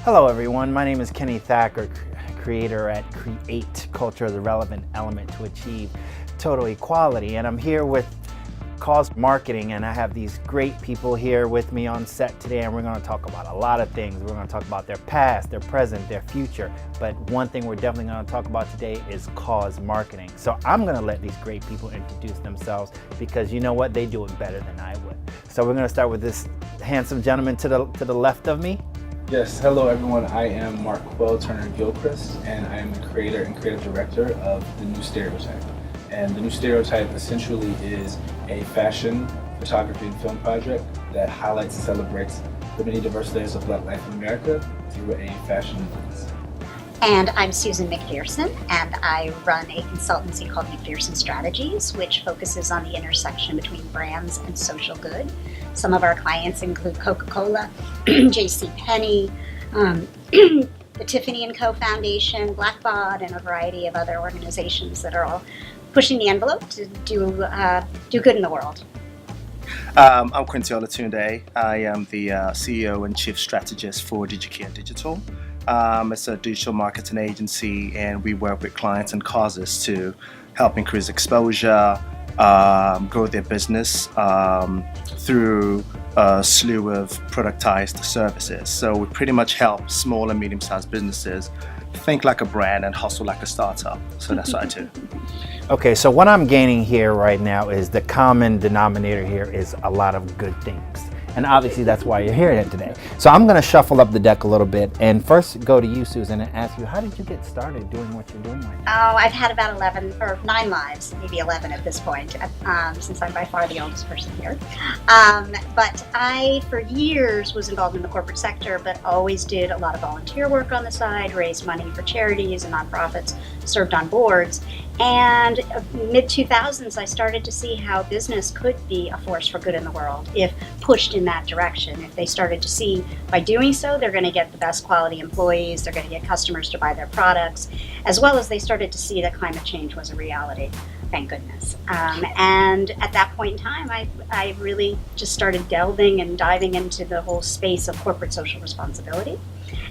Hello everyone, my name is Kenny Thacker, creator at K.R.E.A.T.E, Culture as a Relevant Element to Achieve Total Equality, and I'm here with Cause Marketing, and I have these great people here with me on set today, and we're going to talk about a lot of things. We're going to talk about their past, their present, their future, but one thing we're definitely going to talk about today is Cause Marketing. So I'm going to let these great people introduce themselves because you know what, they do it better than I would. So we're going to start with this handsome gentleman to the left of me. Yes, hello everyone. I am Marquelle Turner-Gilchrist, and I am the creator and creative director of The New Stereotype. And The New Stereotype essentially is a fashion, photography, and film project that highlights and celebrates the many diverse layers of Black life in America through a fashion lens. And I'm Susan McPherson, and I run a consultancy called McPherson Strategies, which focuses on the intersection between brands and social good. Some of our clients include Coca-Cola, JCPenney, the Tiffany & Co. Foundation, Blackbaud, and a variety of other organizations that are all pushing the envelope to do good in the world. I'm Quincy Olatunde. I am the CEO and Chief Strategist for K.R.E.A.T.E. It's a digital marketing agency, and we work with clients and causes to help increase exposure, grow their business through a slew of productized services. So we pretty much help small and medium-sized businesses think like a brand and hustle like a startup. So that's what I do. Okay, so what I'm gaining here right now is the common denominator here is a lot of good things. And obviously that's why you're here today. So I'm gonna shuffle up the deck a little bit and first go to you, Susan, and ask you, how did you get started doing what you're doing right now? Oh, I've had about 9 lives, maybe 11 at this point, since I'm by far the oldest person here. But I, for years, was involved in the corporate sector, but always did a lot of volunteer work on the side, raised money for charities and nonprofits, served on boards. And mid-2000s, I started to see how business could be a force for good in the world if pushed in that direction. If they started to see by doing so, they're going to get the best quality employees, they're going to get customers to buy their products, as well as they started to see that climate change was a reality. Thank goodness. And at that point in time, I really just started delving and diving into the whole space of corporate social responsibility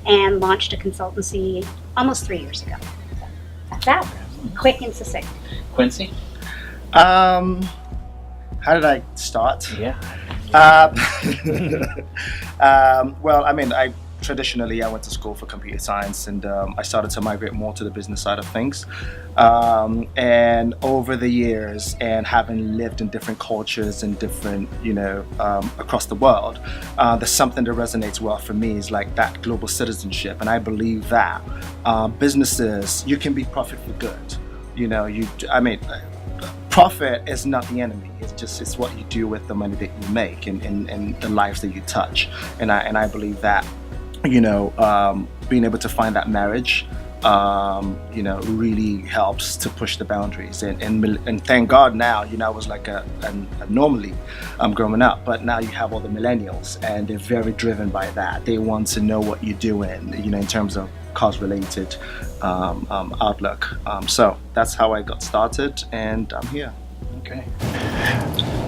and launched a consultancy almost 3 years ago. So that's that. Quick and succinct. Quincy? How did I start? Yeah. Well, I mean, traditionally I went to school for computer science, and I started to migrate more to the business side of things. And over the years, and having lived in different cultures and different, across the world, there's something that resonates well for me is like that global citizenship. And I believe that businesses, you can be profit for good. Profit is not the enemy. It's what you do with the money that you make and the lives that you touch. And I believe that, being able to find that marriage, really helps to push the boundaries. And thank God now, I was like a normally growing up, but now you have all the millennials, and they're very driven by that. They want to know what you're doing, in terms of cause-related outlook. So that's how I got started, and I'm here. Okay.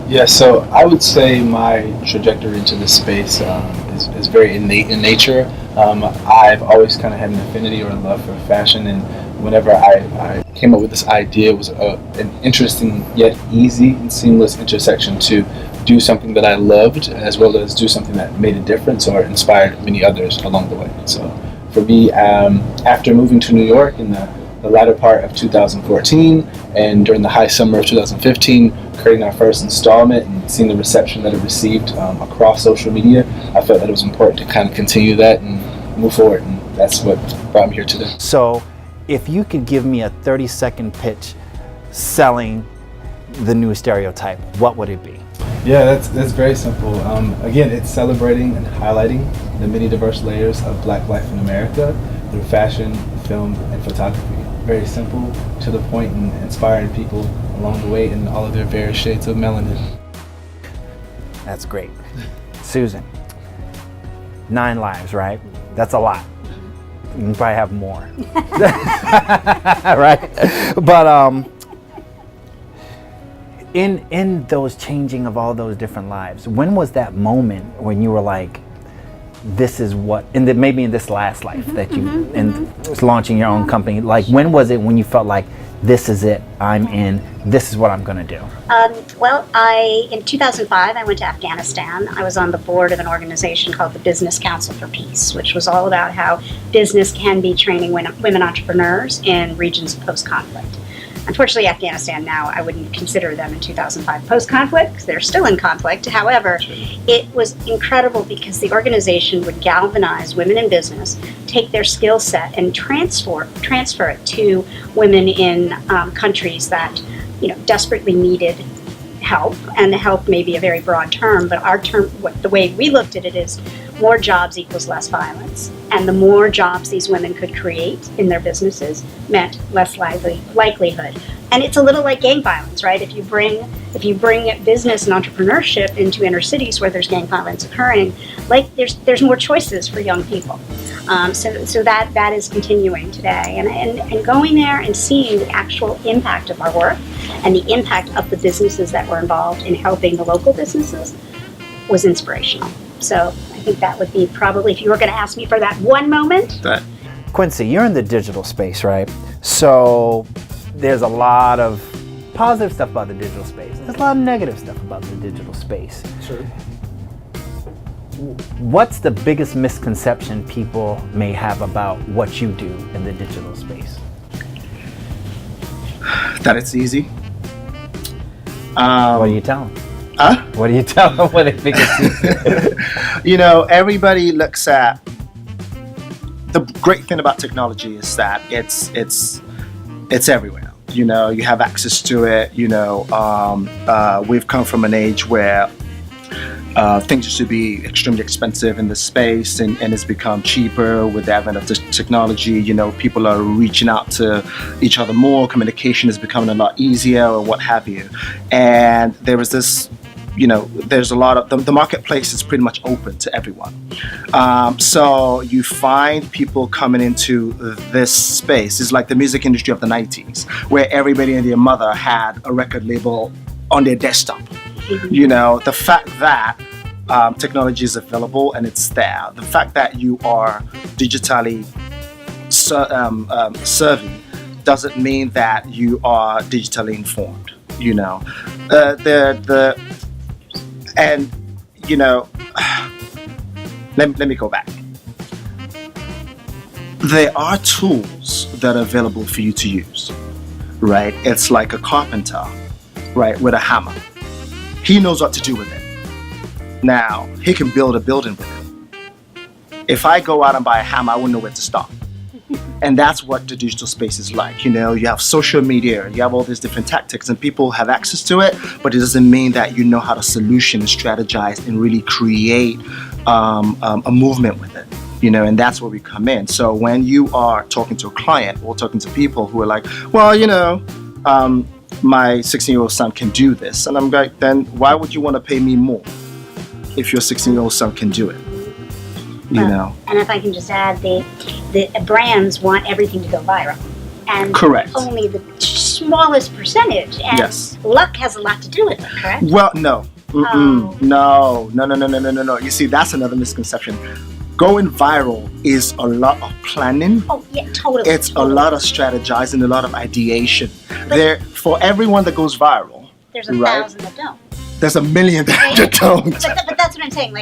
Yeah, so I would say my trajectory into this space is very innate in nature. I've always kind of had an affinity or a love for fashion, and whenever I came up with this idea, it was an interesting yet easy and seamless intersection to do something that I loved as well as do something that made a difference or inspired many others along the way. So for me, after moving to New York in the latter part of 2014 and during the high summer of 2015, creating our first installment and seeing the reception that it received across social media, I felt that it was important to kind of continue that and move forward, and that's what brought me here today. So if you could give me a 30-second pitch selling The New Stereotype, what would it be? Yeah, that's very simple. Again, it's celebrating and highlighting the many diverse layers of Black life in America through fashion, film, and photography. Very simple, to the point, and inspiring people along the way in all of their various shades of melanin. That's great. Susan, 9 lives, right? That's a lot. You probably have more. Right? But in those changing of all those different lives, when was that moment when you were like, this is what, maybe in this last life that you, and launching your own company, like when was it when you felt like, this is it, I'm in, this is what I'm going to do? Well, in 2005, I went to Afghanistan. I was on the board of an organization called the Business Council for Peace, which was all about how business can be training women entrepreneurs in regions of post-conflict. Unfortunately, Afghanistan now, I wouldn't consider them in 2005 post-conflict, because they're still in conflict. However, it was incredible because the organization would galvanize women in business, take their skill set and transfer it to women in countries that, desperately needed help. And help may be a very broad term, but our term, the way we looked at it is more jobs equals less violence. And the more jobs these women could create in their businesses meant less likelihood. And it's a little like gang violence, right? If you bring business and entrepreneurship into inner cities where there's gang violence occurring, like there's more choices for young people. So that is continuing today. And going there and seeing the actual impact of our work and the impact of the businesses that were involved in helping the local businesses was inspirational. So I think that would be probably, if you were going to ask me for that one moment. Quincy, you're in the digital space, right? So there's a lot of positive stuff about the digital space. There's a lot of negative stuff about the digital space. Sure. What's the biggest misconception people may have about what you do in the digital space? That it's easy. What do you tell them? What do you tell them when they think it's easy? Everybody looks at, the great thing about technology is that it's everywhere. You have access to it. We've come from an age where things used to be extremely expensive in the space, and it's become cheaper with the advent of this technology. People are reaching out to each other more. Communication is becoming a lot easier, or what have you. And there is this, there's a lot of the marketplace is pretty much open to everyone. So you find people coming into this space. It's like the music industry of the 90s, where everybody and their mother had a record label on their desktop. The fact that technology is available and it's there, the fact that you are digitally savvy doesn't mean that you are digitally informed. Let me go back. There are tools that are available for you to use, right? It's like a carpenter, right, with a hammer. He knows what to do with it. Now, he can build a building with it. If I go out and buy a hammer, I wouldn't know where to start. And that's what the digital space is like. You have social media, you have all these different tactics, and people have access to it, but it doesn't mean that you know how to solution and strategize and really create a movement with it. And that's where we come in. So when you are talking to a client or talking to people who are like, well, my 16-year-old son can do this. And I'm like, then why would you want to pay me more if your 16-year-old son can do it? And if I can just add, the brands want everything to go viral. And correct. Only the smallest percentage. And yes. Luck has a lot to do with it, correct? Well, no. No. You see, that's another misconception. Going viral is a lot of planning. Oh, yeah, totally. It's a lot of strategizing, a lot of ideation. For everyone that goes viral, there's 1,000 that don't. There's 1 million that don't. But that's what I'm saying.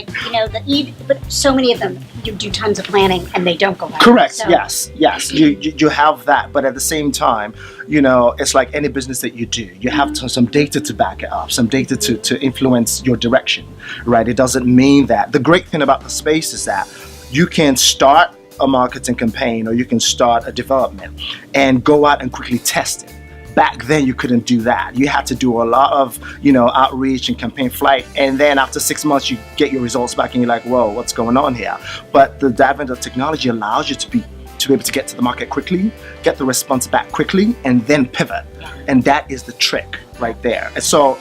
But so many of them, you do tons of planning and they don't go viral. Correct. So. Yes. You have that, but at the same time, it's like any business that you do. You have some data to back it up, some data to influence your direction, right? It doesn't mean that. The great thing about the space is that you can start a marketing campaign or you can start a development and go out and quickly test it. Back then, you couldn't do that. You had to do a lot of, outreach and campaign flight. And then after 6 months, you get your results back and you're like, whoa, what's going on here? But the advent of technology allows you to be able to get to the market quickly, get the response back quickly, and then pivot. And that is the trick right there. And so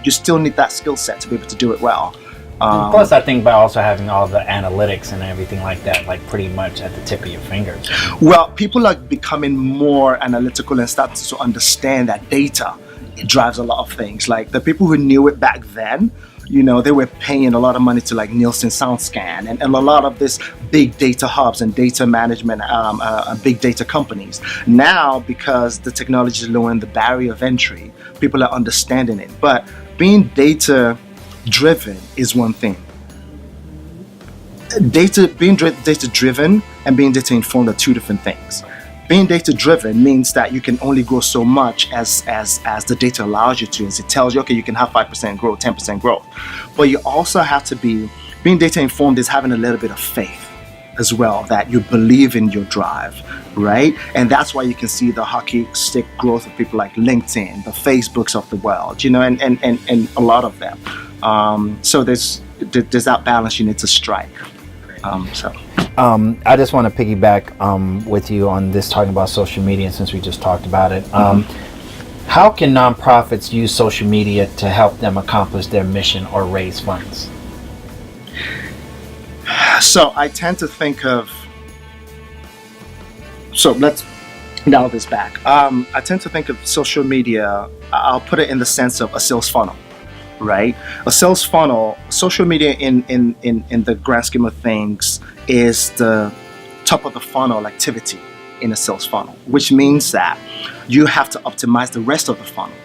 you still need that skill set to be able to do it well. Plus, I think by also having all the analytics and everything like that, like pretty much at the tip of your fingers. Well, people are becoming more analytical and starting to understand that data, it drives a lot of things. Like the people who knew it back then, You know, they were paying a lot of money to like Nielsen SoundScan and a lot of this big data hubs and data management, big data companies. Now, because the technology is lowering the barrier of entry, people are understanding it. But being data driven is one thing. Being data driven and being data informed are two different things. Being data driven means that you can only grow so much as the data allows you to, as it tells you, okay, you can have 5% growth, 10% growth. But you also have to being data informed is having a little bit of faith as well, that you believe in your drive, right? And that's why you can see the hockey stick growth of people like LinkedIn, the Facebooks of the world, you know, and a lot of them. So there's that balance you need to strike. I just want to piggyback with you on this, talking about social media, since we just talked about it. How can nonprofits use social media to help them accomplish their mission or raise funds? So I tend to think of, so let's dial this back. I tend to think of social media, I'll put it in the sense of a sales funnel, right? A sales funnel, social media in the grand scheme of things is the top of the funnel activity in a sales funnel, which means that you have to optimize the rest of the funnel.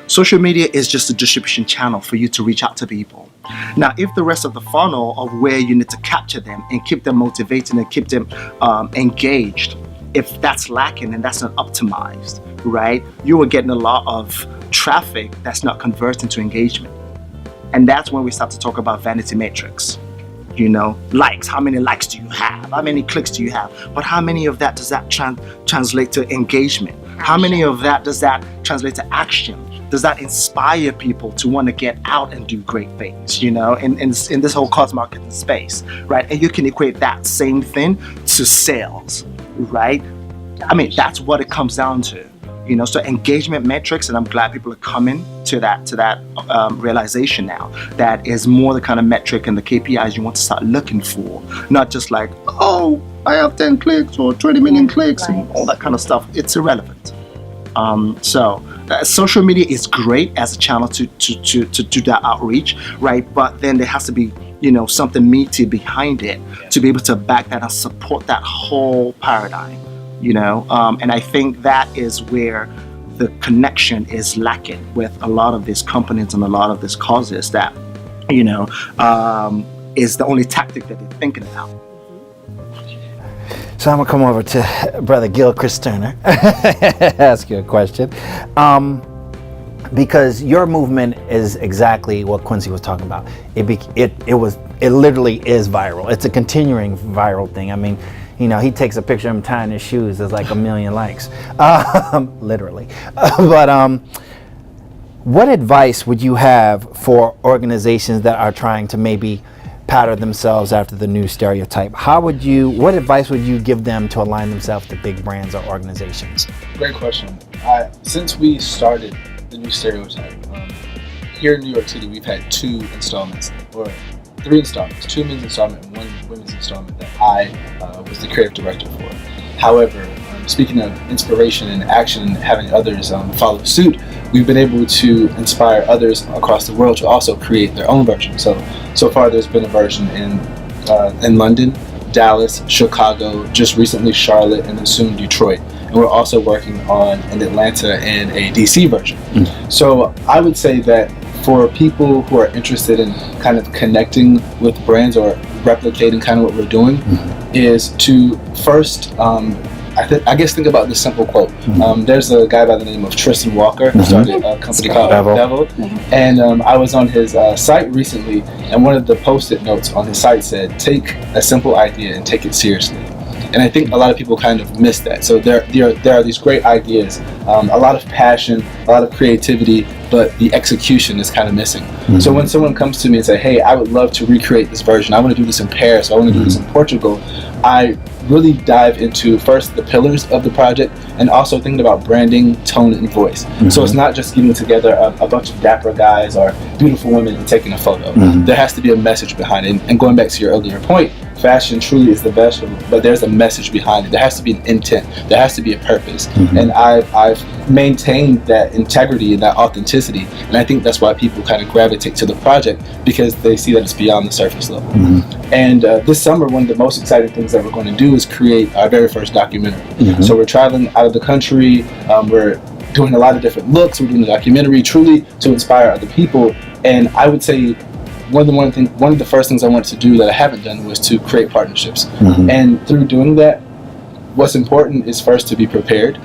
Social media is just a distribution channel for you to reach out to people. Now, if the rest of the funnel of where you need to capture them and keep them motivated and keep them engaged, if that's lacking and that's not optimized, right, you are getting a lot of traffic that's not converting to engagement. And that's when we start to talk about vanity metrics. You know, likes, how many likes do you have? How many clicks do you have? But how many of that does that translate to engagement? How many of that does that translate to action? Does that inspire people to want to get out and do great things, you know, in this whole cost marketing space, right? And you can equate that same thing to sales, right? I mean, that's what it comes down to, you know. So engagement metrics, and I'm glad people are coming to that realization now, that is more the kind of metric and the KPIs you want to start looking for, not just like, oh, I have 10 clicks or 20 million clicks and all that kind of stuff. It's irrelevant. Social media is great as a channel to do that outreach, right? But then there has to be, you know, something meaty behind it to be able to back that and support that whole paradigm, you know. And I think that is where the connection is lacking with a lot of these companies and a lot of these causes, that, you know, is the only tactic that they're thinking about. So I'm gonna come over to Brother Gilchrist Turner, ask you a question, because your movement is exactly what Quincy was talking about. It literally is viral. It's a continuing viral thing. I mean, you know, he takes a picture of him tying his shoes, there's like 1 million likes, literally. But what advice would you have for organizations that are trying to maybe pattern themselves after the new stereotype? What advice would you give them to align themselves to big brands or organizations? Great question. Since we started the new stereotype, here in New York City, we've had 2 installments, or 3 installments, 2 men's installment and 1 women's installment that I was the creative director for. However, speaking of inspiration and action and having others follow suit, we've been able to inspire others across the world to also create their own version. So far there's been a version in London, Dallas, Chicago, just recently Charlotte, and then soon Detroit. And we're also working on an Atlanta and a DC version. So I would say that for people who are interested in kind of connecting with brands or replicating kind of what we're doing, is to first I guess think about this simple quote. There's a guy by the name of Tristan Walker who started a company called Devil. And I was on his site recently, and one of the post-it notes on his site said, "Take a simple idea and take it seriously." And I think a lot of people kind of miss that. So there are these great ideas, a lot of passion, a lot of creativity, but the execution is kind of missing. So when someone comes to me and say, "Hey, I would love to recreate this version. I want to do this in Paris. I want to do this in Portugal," I really dive into first the pillars of the project, and also thinking about branding, tone, and voice. So it's not just getting together a bunch of dapper guys or beautiful women and taking a photo. There has to be a message behind it. And going back to your earlier point, fashion truly is the best, but there's a message behind it. There has to be an intent. There has to be a purpose. And I've maintained that integrity and that authenticity. And I think that's why people kind of gravitate to the project, because they see that it's beyond the surface level. And this summer, one of the most exciting things that we're going to do is create our very first documentary. So we're traveling out of the country. We're doing a lot of different looks. We're doing a documentary truly to inspire other people. And I would say one of the first things I wanted to do that I haven't done was to create partnerships. And through doing that, what's important is first to be prepared.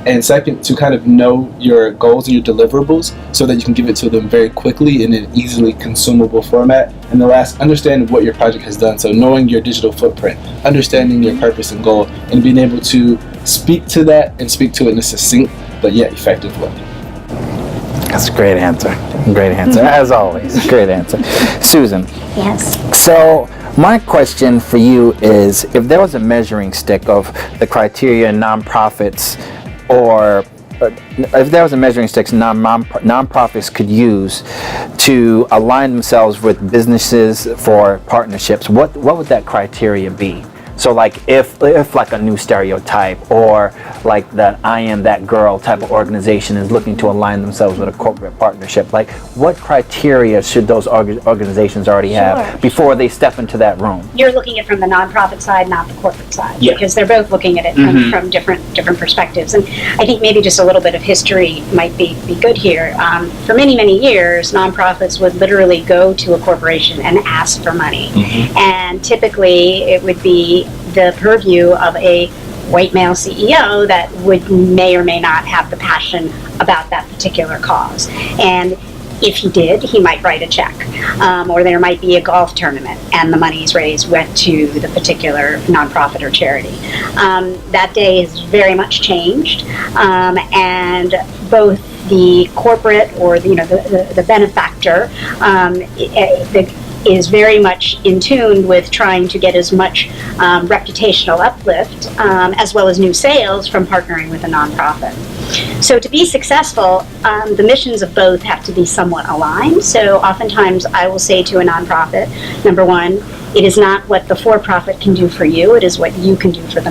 And second, to kind of know your goals and your deliverables so that you can give it to them very quickly in an easily consumable format. And the last, understand what your project has done. So knowing your digital footprint, understanding your purpose and goal, and being able to speak to that and speak to it in a succinct but yet effective way. That's a great answer. Great answer, as always. Great answer. Susan. Yes. So my question for you is, if there was a measuring stick of the criteria nonprofits, or if there was a measuring stick nonprofits could use to align themselves with businesses for partnerships, what would that criteria be? So like if like a new stereotype, or like that I Am That Girl type of organization is looking to align themselves with a corporate partnership, like what criteria should those organizations already have before they step into that room? You're looking at it from the nonprofit side, not the corporate side, Yeah. because they're both looking at it from different perspectives. And I think maybe just a little bit of history might be good here. For many years, nonprofits would literally go to a corporation and ask for money, and typically it would be the purview of a white male CEO that may or may not have the passion about that particular cause. And if he did, he might write a check, or there might be a golf tournament and the monies raised went to the particular nonprofit or charity. That day has very much changed, and both the corporate or the benefactor is very much in tune with trying to get as much reputational uplift as well as new sales from partnering with a nonprofit. So to be successful, the missions of both have to be somewhat aligned. So oftentimes I will say to a nonprofit, number one, it is not what the for-profit can do for you, it is what you can do for the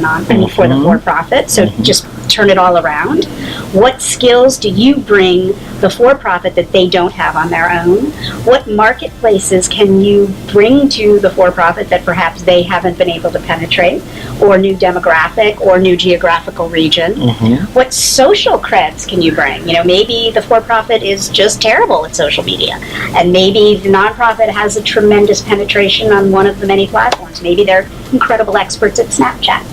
for the for-profit. So just turn it all around. What skills do you bring the for-profit that they don't have on their own? What marketplaces can you bring to the for-profit that perhaps they haven't been able to penetrate, or new demographic or new geographical region? What social creds can you bring? Maybe the for-profit is just terrible at social media, and maybe the nonprofit has a tremendous penetration on one of the many platforms. Maybe they're incredible experts at Snapchat.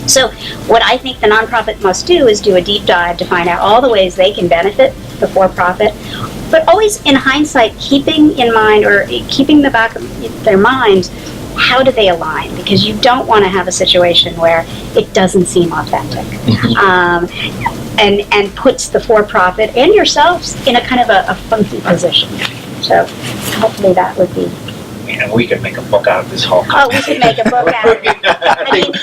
So what I think the nonprofit must do is do a deep dive to find out all the ways they can benefit the for-profit, but always in hindsight keeping in mind, or keeping the back of their minds, how do they align? Because you don't want to have a situation where it doesn't seem authentic, and puts the for-profit and yourselves in a kind of a funky position. So hopefully that would be. And we could make a book out of this whole Oh, we should make a book out of it. I think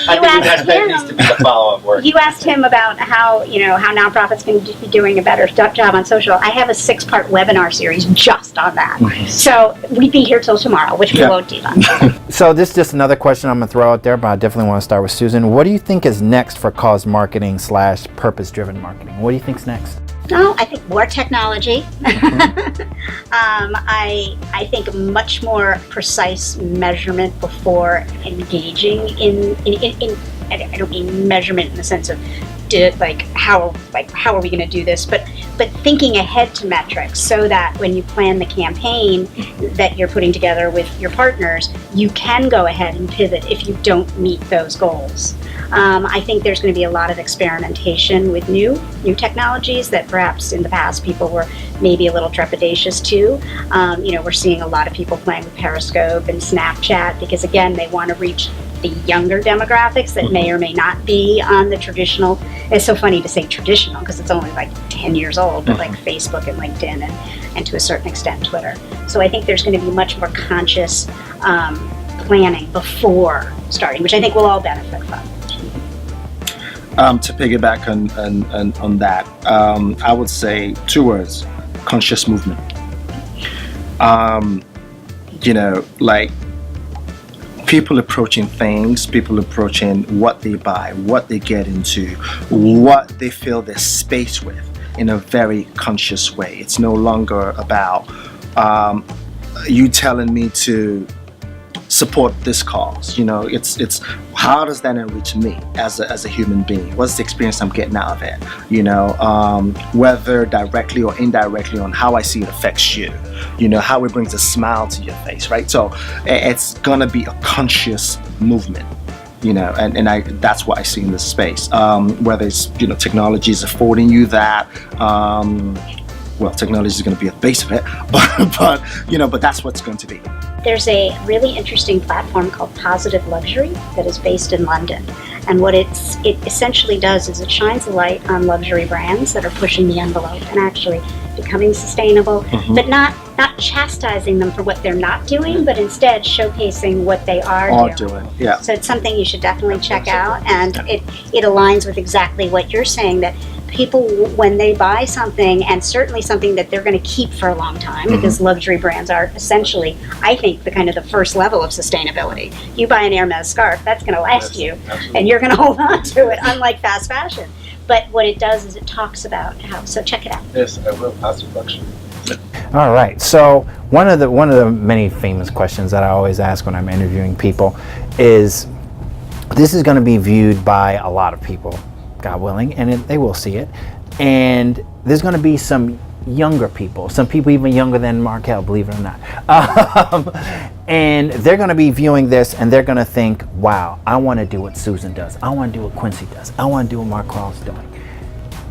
that needs to be the follow-up work. You asked him about how nonprofits can be doing a better job on social. I have a 6-part webinar series just on that. So we'd be here till tomorrow, which we won't do that. So this is just another question I'm going to throw out there, but I definitely want to start with Susan. What do you think is next for cause marketing / purpose-driven marketing? What do you think's next? No, I think more technology. I think much more precise measurement before engaging in I don't mean measurement in the sense of how are we going to do this, but thinking ahead to metrics, so that when you plan the campaign that you're putting together with your partners, you can go ahead and pivot if you don't meet those goals. I think there's going to be a lot of experimentation with new technologies that perhaps in the past people were maybe a little trepidatious to. We're seeing a lot of people playing with Periscope and Snapchat because, again, they want to reach the younger demographics that may or may not be on the traditional. It's so funny to say traditional because it's only like 10 years old, but like Facebook and LinkedIn and to a certain extent Twitter. So I think there's going to be much more conscious planning before starting, which I think we'll all benefit from. To piggyback on that, I would say 2 words: conscious movement. people approaching things, people approaching what they buy, what they get into, what they fill their space with in a very conscious way. It's no longer about you telling me to support this cause. It's how does that enrich me as a human being? What's the experience I'm getting out of it? Whether directly or indirectly on how I see it affects you. How it brings a smile to your face, right? So it's gonna be a conscious movement. And that's what I see in this space. Whether it's technology is affording you that. Technology is going to be at the base of it, but that's what's going to be. There's a really interesting platform called Positive Luxury that is based in London. And what it essentially does is it shines a light on luxury brands that are pushing the envelope and actually becoming sustainable, but not chastising them for what they're not doing, but instead showcasing what they are doing. Yeah. So it's something you should definitely check out, and it aligns with exactly what you're saying, that people, when they buy something, and certainly something that they're going to keep for a long time, because luxury brands are essentially, I think, the first level of sustainability. You buy an Hermes scarf, that's going to last you, and you're going to hold on to it, unlike fast fashion. But what it does is it talks about how. So check it out. Yes, I will. Positive luxury. All right. So one of the many famous questions that I always ask when I'm interviewing people is, this is going to be viewed by a lot of people, God willing, and they will see it. And there's going to be some younger people, some people even younger than Marquelle, believe it or not. And they're going to be viewing this and they're going to think, wow, I want to do what Susan does. I want to do what Quincy does. I want to do what Marquelle's doing.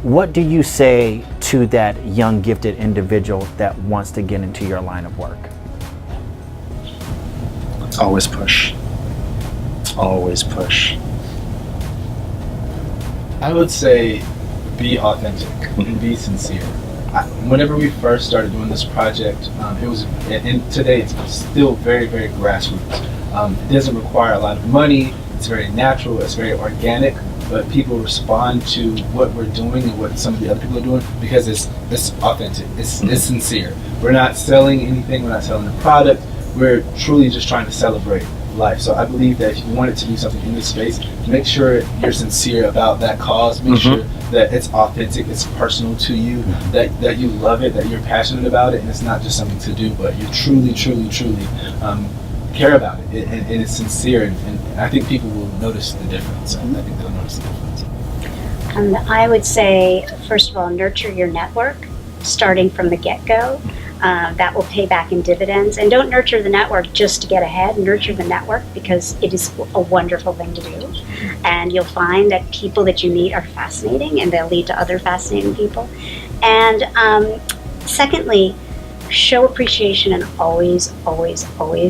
What do you say to that young, gifted individual that wants to get into your line of work? Always push. Always push. I would say be authentic and be sincere. Whenever we first started doing this project, it was, and today it's still very, very grassroots. It doesn't require a lot of money. It's very natural. It's very organic. But people respond to what we're doing and what some of the other people are doing because it's authentic. It's sincere. We're not selling anything. We're not selling a product. We're truly just trying to celebrate life. So I believe that if you wanted to do something in this space, make sure you're sincere about that cause. Make sure that it's authentic, it's personal to you, that you love it, that you're passionate about it, and it's not just something to do, but you truly care about it, and it's sincere, and I think people will notice the difference. I think they'll notice the difference. I would say, first of all, nurture your network, starting from the get-go. That will pay back in dividends. And don't nurture the network just to get ahead. Nurture the network because it is a wonderful thing to do. And you'll find that people that you meet are fascinating, and they'll lead to other fascinating people. And secondly, show appreciation and always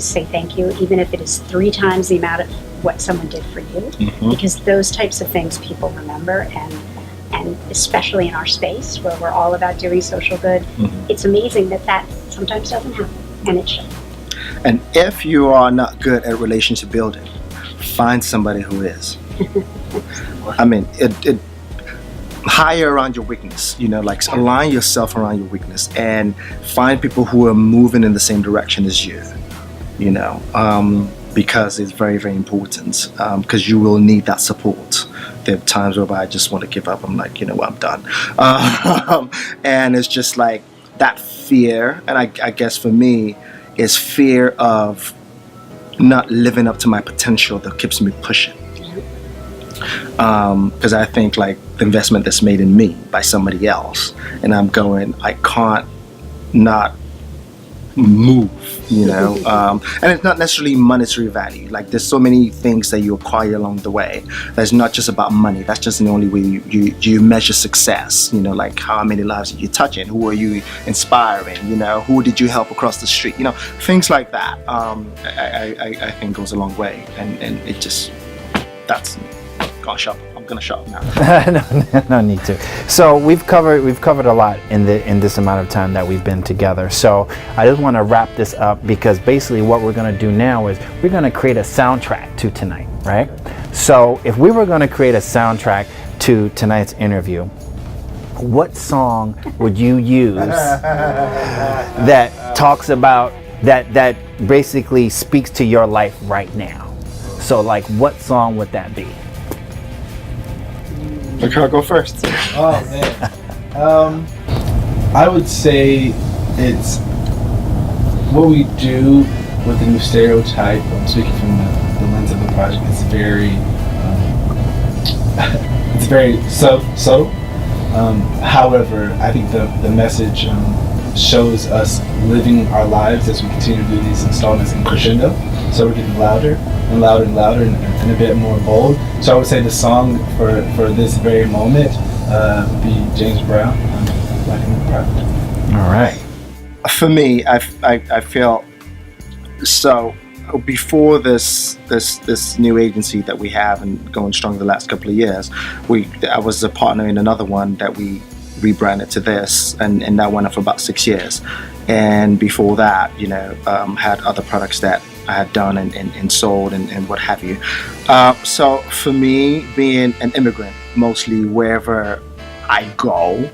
say thank you, even if it is 3 times the amount of what someone did for you. Because those types of things people remember, and especially in our space where we're all about doing social good, it's amazing that sometimes doesn't happen, and it should. And if you are not good at relationship building, find somebody who is. I mean, it hire around your weakness, align yourself around your weakness and find people who are moving in the same direction as you, because it's very, very important, because you will need that support. There are times where I just want to give up. I'm like, I'm done. And it's just like that fear, and I guess for me, is fear of not living up to my potential that keeps me pushing. Because I think like the investment that's made in me by somebody else, and I'm going, I can't not move, and it's not necessarily monetary value. Like there's so many things that you acquire along the way. That's not just about money. That's just the only way you measure success. Like how many lives are you touching? Who are you inspiring? Who did you help across the street? Things like that. I think goes a long way, and it just I'm gonna shop now. No need to. So we've covered a lot in this amount of time that we've been together. So I just want to wrap this up, because basically what we're going to do now is we're going to create a soundtrack to tonight, right? So if we were going to create a soundtrack to tonight's interview, what song would you use that talks about that basically speaks to your life right now? So like, what song would that be? Okay, I'll go first. Oh man. I would say it's what we do with the new stereotype. I'm speaking from the lens of the project. It's very, it's very subtle. However, I think the message shows us living our lives as we continue to do these installments in crescendo. So we're getting louder and louder and louder and a bit more bold. So I would say the song for this very moment would be James Brown, Black and Private. All right. For me, I feel so. Before this new agency that we have and going strong the last couple of years, I was a partner in another one that we rebranded to this, and that went on for about 6 years. And before that, had other products that I had done and sold and what have you. So for me, being an immigrant, mostly wherever I go,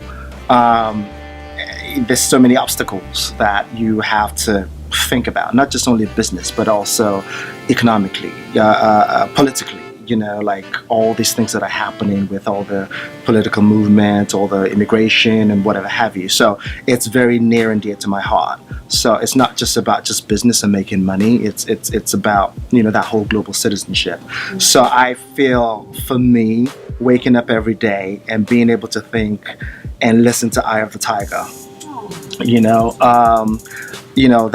there's so many obstacles that you have to think about, not just only business, but also economically, politically, like all these things that are happening with all the political movement, all the immigration and whatever have you. So it's very near and dear to my heart. So it's not just about just business and making money. It's about, that whole global citizenship. So I feel, for me, waking up every day and being able to think and listen to Eye of the Tiger,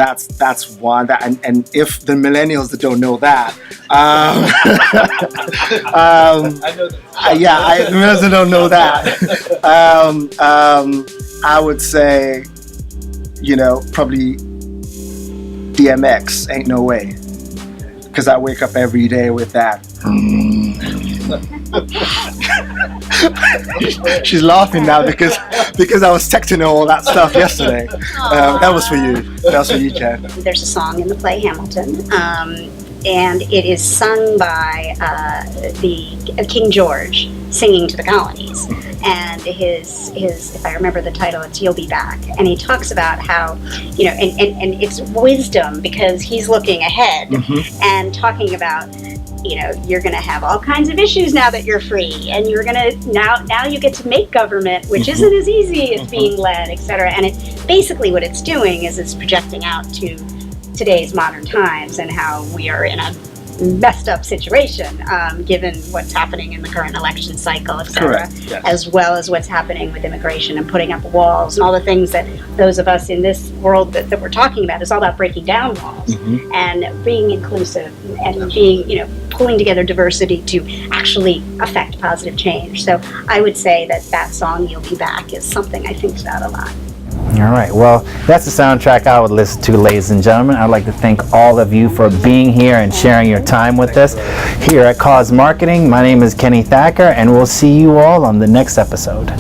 that's one that, and if the millennials that don't know that, I know that. The millennials that don't know that, I would say, probably DMX, Ain't No Way, because I wake up every day with that. She's laughing now because I was texting her all that stuff yesterday. That was for you. That was for you, Jen. There's a song in the play Hamilton, and it is sung by the King George singing to the colonies. And his if I remember the title, it's You'll Be Back. And he talks about how, and it's wisdom because he's looking ahead and talking about, you're going to have all kinds of issues now that you're free, and you're going to now you get to make government, which isn't as easy as being led, etc. And basically what it's doing is it's projecting out to today's modern times and how we are in a messed up situation, given what's happening in the current election cycle, etc., yes. As well as what's happening with immigration and putting up walls and all the things that those of us in this world that we're talking about is all about breaking down walls and being inclusive and being, pulling together diversity to actually affect positive change. So I would say that song, You'll Be Back, is something I think about a lot. All right, well, that's the soundtrack I would listen to, ladies and gentlemen. I'd like to thank all of you for being here and sharing your time with us here at K.R.E.A.T.E Marketing. My name is Kenny Thacker, and we'll see you all on the next episode.